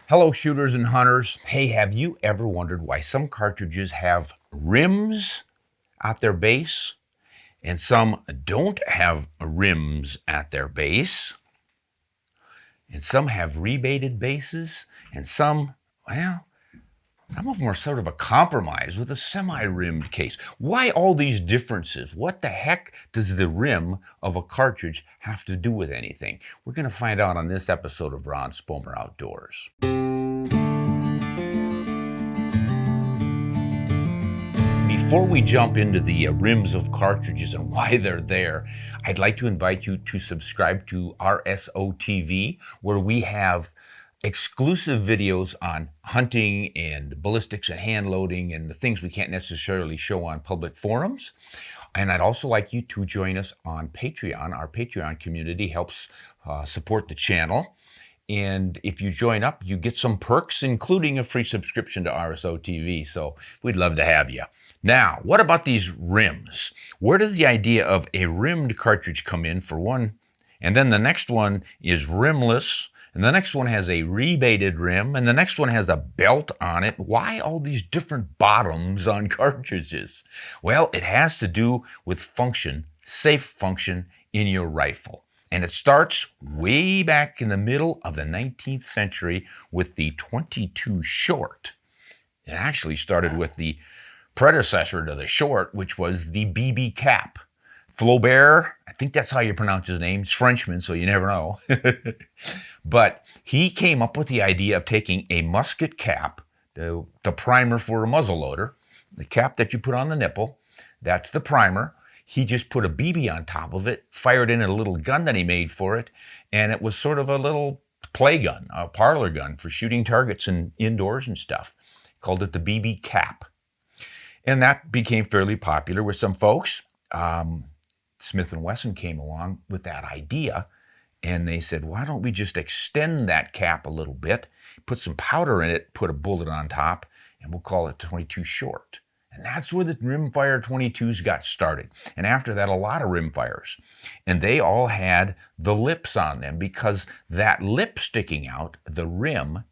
Hello, shooters and hunters. Hey, have you ever wondered why some cartridges have rims at their base and some don't have rims at their base? And some have rebated bases and some of them are sort of a compromise with a semi-rimmed case. Why all these differences? What the heck does the rim of a cartridge have to do with anything? We're going to find out on this episode of Ron Spomer Outdoors. Before we jump into the rims of cartridges and why they're there, I'd like to invite you to subscribe to RSO TV, where we have exclusive videos on hunting and ballistics and hand loading and the things we can't necessarily show on public forums. And I'd also like you to join us on Patreon. Our Patreon community helps support the channel. And if you join up, you get some perks, including a free subscription to RSO TV. So we'd love to have you. Now, what about these rims? Where does the idea of a rimmed cartridge come in, for one? And then the next one is rimless. And the next one has a rebated rim. And the next one has a belt on it. Why all these different bottoms on cartridges? Well, it has to do with function, safe function in your rifle. And it starts way back in the middle of the 19th century with the 22 short. It actually started with the predecessor to the short, which was the BB cap. Flaubert, I think that's how you pronounce his name. He's Frenchman, so you never know. But he came up with the idea of taking a musket cap, the primer for a muzzleloader, the cap that you put on the nipple, that's the primer. He just put a BB on top of it, fired in a little gun that he made for it, and it was sort of a little play gun, a parlor gun for shooting targets and indoors and stuff. Called it the BB cap. And that became fairly popular with some folks. Smith & Wesson came along with that idea, and they said, why don't we just extend that cap a little bit, put some powder in it, put a bullet on top, and we'll call it 22 short. And that's where the rimfire 22s got started. And after that, a lot of rimfires. And they all had the lips on them, because that lip sticking out, the rim,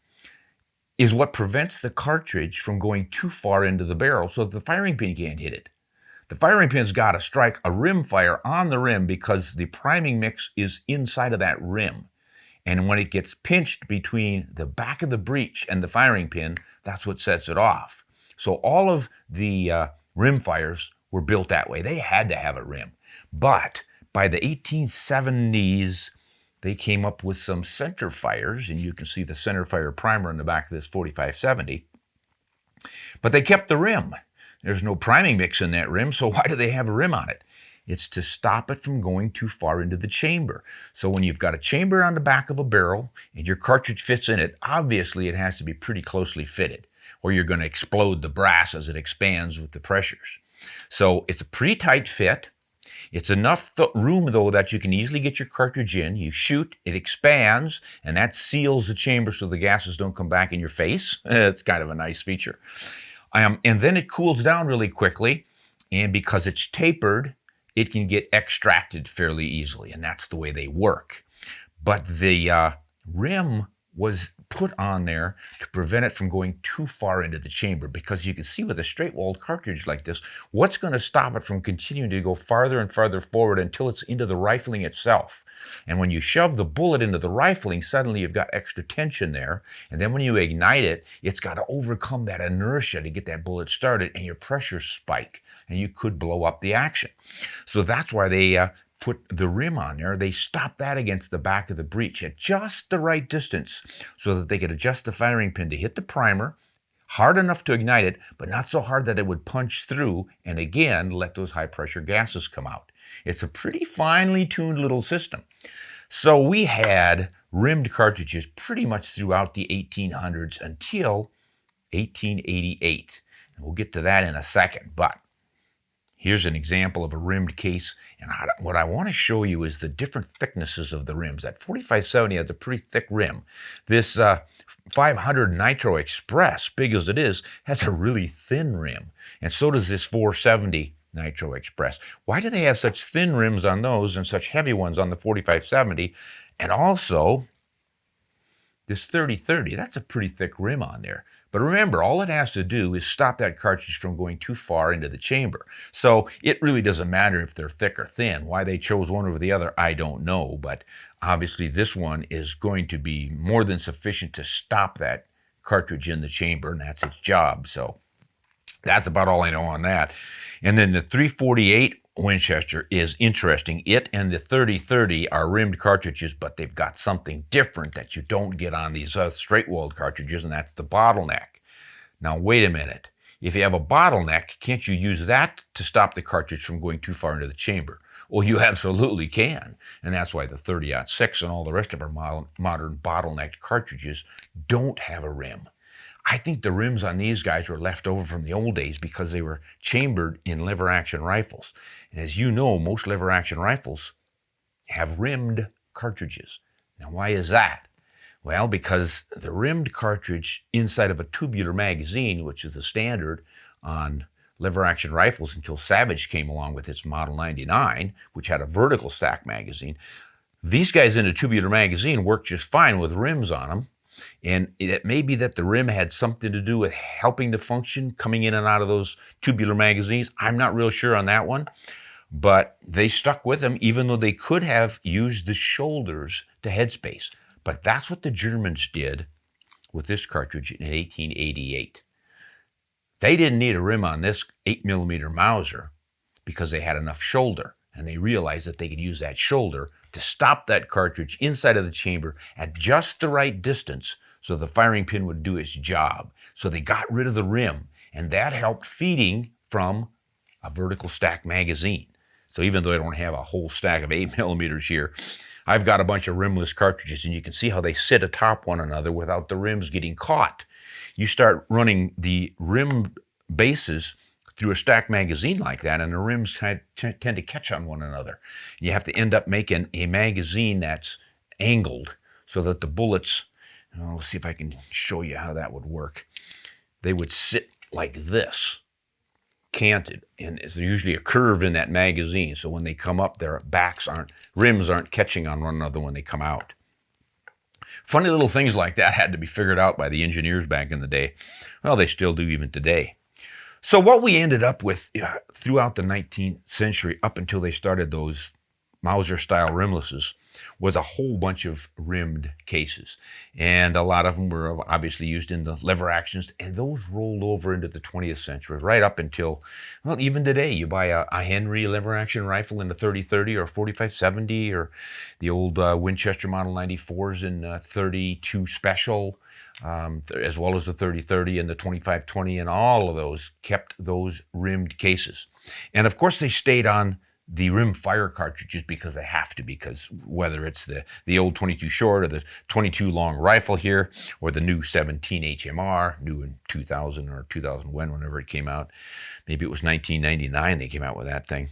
is what prevents the cartridge from going too far into the barrel so that the firing pin can't hit it. The firing pin's got to strike a rimfire on the rim because the priming mix is inside of that rim. And when it gets pinched between the back of the breech and the firing pin, that's what sets it off. So all of the rimfires were built that way. They had to have a rim. But by the 1870s, they came up with some centerfires, and you can see the centerfire primer in the back of this 4570. But they kept the rim. There's no priming mix in that rim, so why do they have a rim on it? It's to stop it from going too far into the chamber. So when you've got a chamber on the back of a barrel and your cartridge fits in it, obviously it has to be pretty closely fitted, or you're going to explode the brass as it expands with the pressures. So it's a pretty tight fit. It's enough room, though, that you can easily get your cartridge in. You shoot, it expands, and that seals the chamber so the gases don't come back in your face. It's kind of a nice feature. And then it cools down really quickly, and because it's tapered, it can get extracted fairly easily, and that's the way they work. But the rim was put on there to prevent it from going too far into the chamber, because you can see with a straight-walled cartridge like this, what's going to stop it from continuing to go farther and farther forward until it's into the rifling itself. And when you shove the bullet into the rifling, suddenly you've got extra tension there, and then when you ignite it, it's got to overcome that inertia to get that bullet started, and your pressures spike, and you could blow up the action. So that's why they put the rim on there. They stopped that against the back of the breech at just the right distance so that they could adjust the firing pin to hit the primer hard enough to ignite it, but not so hard that it would punch through and again let those high pressure gases come out. It's a pretty finely tuned little system. So we had rimmed cartridges pretty much throughout the 1800s until 1888. And we'll get to that in a second, but here's an example of a rimmed case, and what I want to show you is the different thicknesses of the rims. That 4570 has a pretty thick rim. This 500 Nitro Express, big as it is, has a really thin rim, and so does this 470 Nitro Express. Why do they have such thin rims on those and such heavy ones on the 4570? And also, This 30-30, that's a pretty thick rim on there. But remember, all it has to do is stop that cartridge from going too far into the chamber. So it really doesn't matter if they're thick or thin. Why they chose one over the other, I don't know. But obviously this one is going to be more than sufficient to stop that cartridge in the chamber, and that's its job. So that's about all I know on that. And then the 348 Winchester is interesting. It and the 30-30 are rimmed cartridges, but they've got something different that you don't get on these straight-walled cartridges, and that's the Bottleneck. Now, wait a minute. If you have a Bottleneck, can't you use that to stop the cartridge from going too far into the chamber? Well, you absolutely can, and that's why the 30-06 and all the rest of our modern bottlenecked cartridges don't have a rim. I think the rims on these guys were left over from the old days because they were chambered in lever-action rifles. And as you know, most lever-action rifles have rimmed cartridges. Now, why is that? Well, because the rimmed cartridge inside of a tubular magazine, which is the standard on lever-action rifles until Savage came along with its Model 99, which had a vertical stack magazine, these guys in a tubular magazine work just fine with rims on them. And it may be that the rim had something to do with helping the function coming in and out of those tubular magazines. I'm not real sure on that one, but they stuck with them even though they could have used the shoulders to headspace. But that's what the Germans did with this cartridge in 1888. They didn't need a rim on this 8mm Mauser because they had enough shoulder, and they realized that they could use that shoulder to stop that cartridge inside of the chamber at just the right distance so the firing pin would do its job. So they got rid of the rim, and that helped feeding from a vertical stack magazine. So even though I don't have a whole stack of 8mm here, I've got a bunch of rimless cartridges, and you can see how they sit atop one another without the rims getting caught. You start running the rim bases through a stack magazine like that, and the rims tend to catch on one another. You have to end up making a magazine that's angled so that the bullets, I'll see if I can show you how that would work. They would sit like this, canted, and there's usually a curve in that magazine, so when they come up, their rims aren't catching on one another when they come out. Funny little things like that had to be figured out by the engineers back in the day. Well, they still do even today. So what we ended up with throughout the 19th century, up until they started those Mauser-style rimlesses, was a whole bunch of rimmed cases. And a lot of them were obviously used in the lever actions, and those rolled over into the 20th century, right up until, well, even today, you buy a Henry lever action rifle in the 30-30 or 45-70, or the old Winchester Model 94s in 32 Special, as well as the 30-30 and the 25-20, and all of those kept those rimmed cases. And of course they stayed on the rimfire cartridges because they have to, because whether it's the old 22 short or the 22 long rifle here, or the new 17 HMR, new in 2000 or 2001, whenever it came out, maybe it was 1999 they came out with that thing.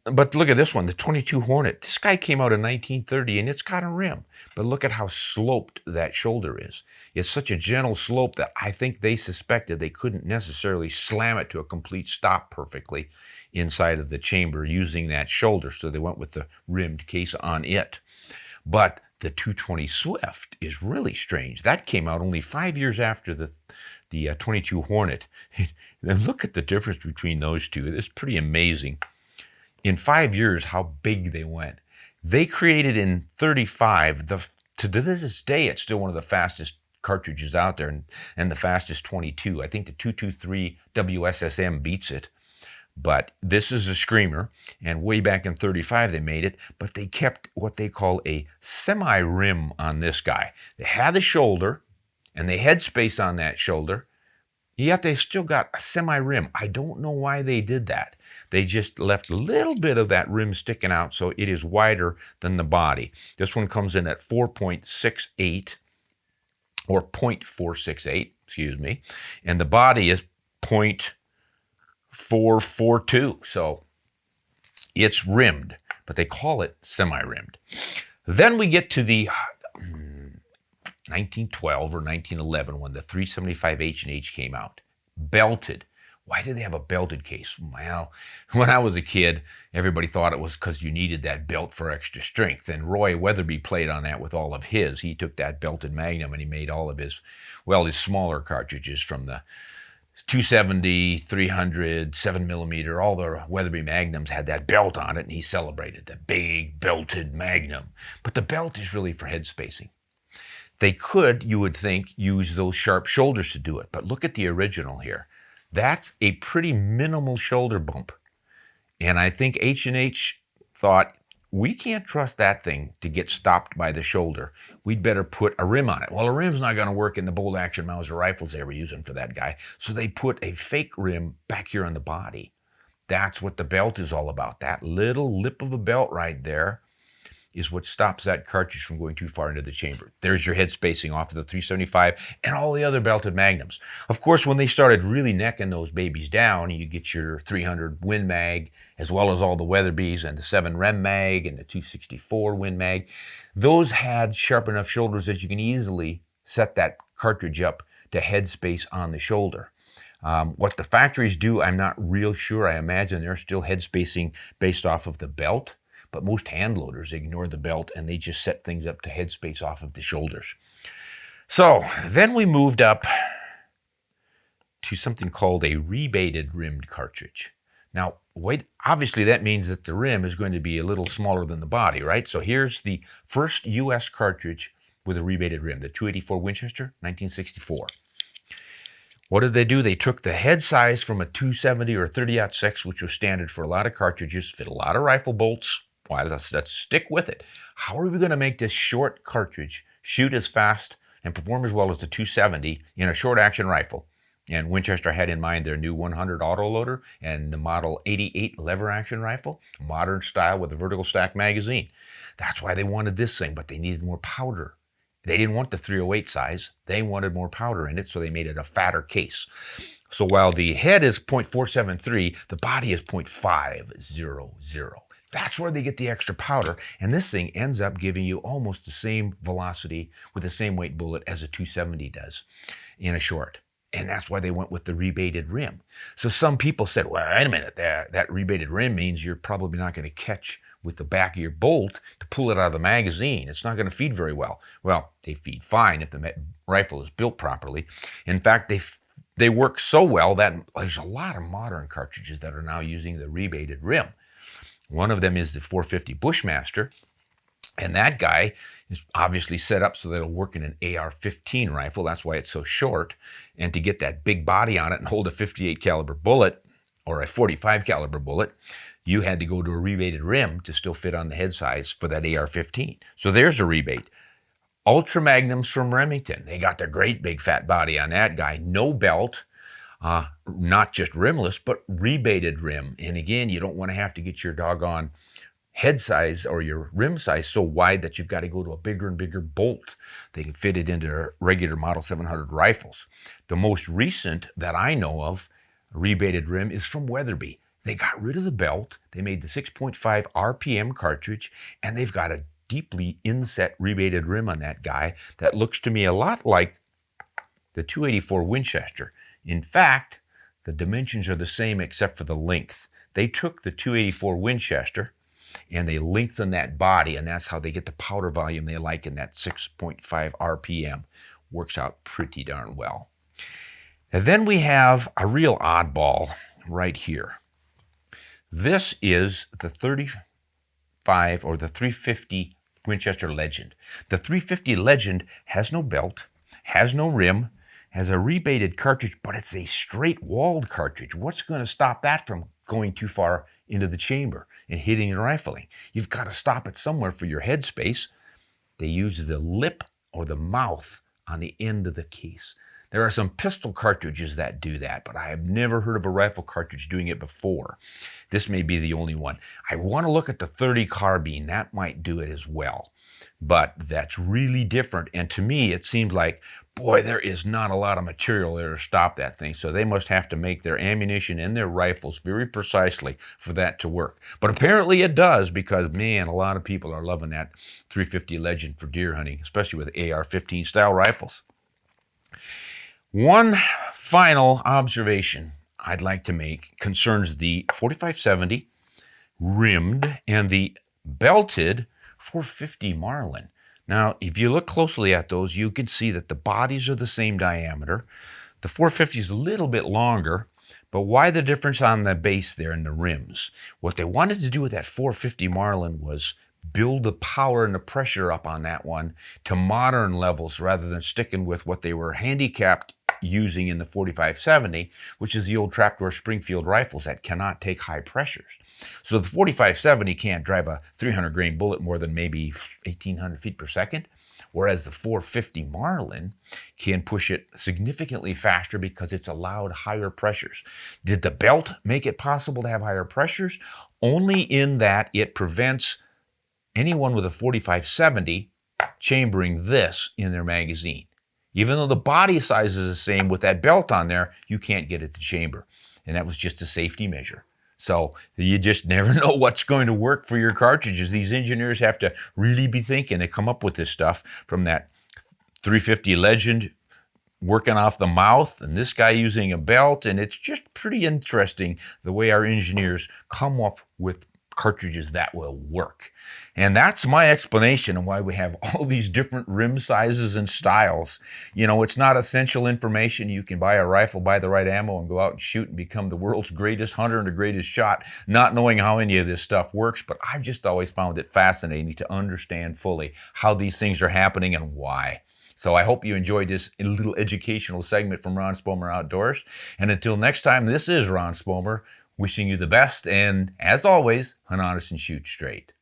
But look at this one, the 22 Hornet. This guy came out in 1930, and it's got a rim. But look at how sloped that shoulder is. It's such a gentle slope that I think they suspected they couldn't necessarily slam it to a complete stop perfectly inside of the chamber using that shoulder, so they went with the rimmed case on it. But the 220 Swift is really strange. That came out only 5 years after the 22 Hornet. And look at the difference between those two. It's pretty amazing. In 5 years, how big they went. They created in 35, to this day, it's still one of the fastest cartridges out there, and the fastest 22. I think the 223 WSSM beats it. But this is a screamer, and way back in 35 they made it, but they kept what they call a semi-rim on this guy. They had the shoulder, and they had space on that shoulder, yet they still got a semi-rim. I don't know why they did that. They just left a little bit of that rim sticking out, so it is wider than the body. This one comes in at 4.68, or 0.468, excuse me, and the body is 0.442, so it's rimmed, but they call it semi-rimmed. Then we get to the 1912 or 1911 when the 375 H&H came out, belted Why did they have a belted case? Well, when I was a kid, everybody thought it was because you needed that belt for extra strength. And Roy Weatherby played on that with all of his. He took that belted Magnum and he made all of his, well, his smaller cartridges from the 270, 300, 7mm, all the Weatherby Magnums had that belt on it, and he celebrated the big belted Magnum. But the belt is really for head spacing. They could, you would think, use those sharp shoulders to do it, but look at the original here. That's a pretty minimal shoulder bump. And I think H&H thought, we can't trust that thing to get stopped by the shoulder. We'd better put a rim on it. Well, a rim's not going to work in the bolt action Mauser rifles they were using for that guy. So they put a fake rim back here on the body. That's what the belt is all about. That little lip of a belt right there is what stops that cartridge from going too far into the chamber. There's your head spacing off of the 375 and all the other belted Magnums. Of course, when they started really necking those babies down, you get your 300 Win Mag, as well as all the Weatherbys and the 7 Rem Mag and the 264 Win Mag. Those had sharp enough shoulders that you can easily set that cartridge up to head space on the shoulder. What the factories do, I'm not real sure. I imagine they're still head spacing based off of the belt. But most hand loaders ignore the belt and they just set things up to headspace off of the shoulders. So then we moved up to something called a rebated rimmed cartridge. Now, obviously that means that the rim is going to be a little smaller than the body, right? So here's the first U.S. cartridge with a rebated rim, the 284 Winchester, 1964. What did they do? They took the head size from a 270 or 30-06, which was standard for a lot of cartridges, fit a lot of rifle bolts. Why, let's stick with it. How are we going to make this short cartridge shoot as fast and perform as well as the 270 in a short action rifle? And Winchester had in mind their new 100 autoloader and the Model 88 lever action rifle, modern style with a vertical stack magazine. That's why they wanted this thing, but they needed more powder. They didn't want the 308 size. They wanted more powder in it, so they made it a fatter case. So while the head is .473, the body is .500. That's where they get the extra powder, and this thing ends up giving you almost the same velocity with the same weight bullet as a 270 does in a short. And that's why they went with the rebated rim. So some people said, well, wait a minute, that rebated rim means you're probably not going to catch with the back of your bolt to pull it out of the magazine. It's not going to feed very well. Well, they feed fine if the rifle is built properly. In fact, they work so well that there's a lot of modern cartridges that are now using the rebated rim. One of them is the 450 Bushmaster, and that guy is obviously set up so that it'll work in an AR-15 rifle. That's why it's so short. And to get that big body on it and hold a 58 caliber bullet or a 45 caliber bullet, you had to go to a rebated rim to still fit on the head size for that AR-15. So there's a rebate. Ultra Magnums from Remington. They got the great big fat body on that guy. No belt. Not just rimless, but rebated rim. And again, you don't want to have to get your doggone head size or your rim size so wide that you've got to go to a bigger and bigger bolt. They can fit it into regular Model 700 rifles. The most recent that I know of, rebated rim, is from Weatherby. They got rid of the belt. They made the 6.5 RPM cartridge, and they've got a deeply inset rebated rim on that guy that looks to me a lot like the 284 Winchester. In fact, the dimensions are the same except for the length. They took the 284 Winchester and they lengthened that body, and that's how they get the powder volume they like in that 6.5 RPM. Works out pretty darn well. And then we have a real oddball right here. This is the 35 or the 350 Winchester Legend. The 350 Legend has no belt, has no rim, has a rebated cartridge, but it's a straight walled cartridge. What's going to stop that from going too far into the chamber and hitting your rifling? You've got to stop it somewhere for your head space. They use the lip or the mouth on the end of the case. There are some pistol cartridges that do that, but I have never heard of a rifle cartridge doing it before. This may be the only one. I want to look at the 30 carbine. That might do it as well. But that's really different. And to me, it seemed like, boy, there is not a lot of material there to stop that thing. So they must have to make their ammunition and their rifles very precisely for that to work. But apparently it does, because, man, a lot of people are loving that 350 Legend for deer hunting, especially with AR-15 style rifles. One final observation I'd like to make concerns the 4570 rimmed and the belted 450 Marlin. Now, if you look closely at those, you can see that the bodies are the same diameter. The 450 is a little bit longer, but why the difference on the base there in the rims? What they wanted to do with that 450 Marlin was build the power and the pressure up on that one to modern levels rather than sticking with what they were handicapped using in the 4570, which is the old trapdoor Springfield rifles that cannot take high pressures. So the 4570 can't drive a 300 grain bullet more than maybe 1800 feet per second, whereas the 450 Marlin can push it significantly faster because it's allowed higher pressures. Did the belt make it possible to have higher pressures? Only in that it prevents anyone with a 4570 chambering this in their magazine. Even though the body size is the same, with that belt on there, you can't get it to chamber. And that was just a safety measure. So you just never know what's going to work for your cartridges. These engineers have to really be thinking to come up with this stuff, from that 350 Legend working off the mouth and this guy using a belt. And it's just pretty interesting the way our engineers come up with cartridges that will work. And that's my explanation of why we have all these different rim sizes and styles. You know, it's not essential information. You can buy a rifle, buy the right ammo, and go out and shoot and become the world's greatest hunter and the greatest shot, not knowing how any of this stuff works. But I've just always found it fascinating to understand fully how these things are happening and why. So I hope you enjoyed this little educational segment from Ron Spomer Outdoors. And until next time, this is Ron Spomer wishing you the best, and as always, hunt honest and shoot straight.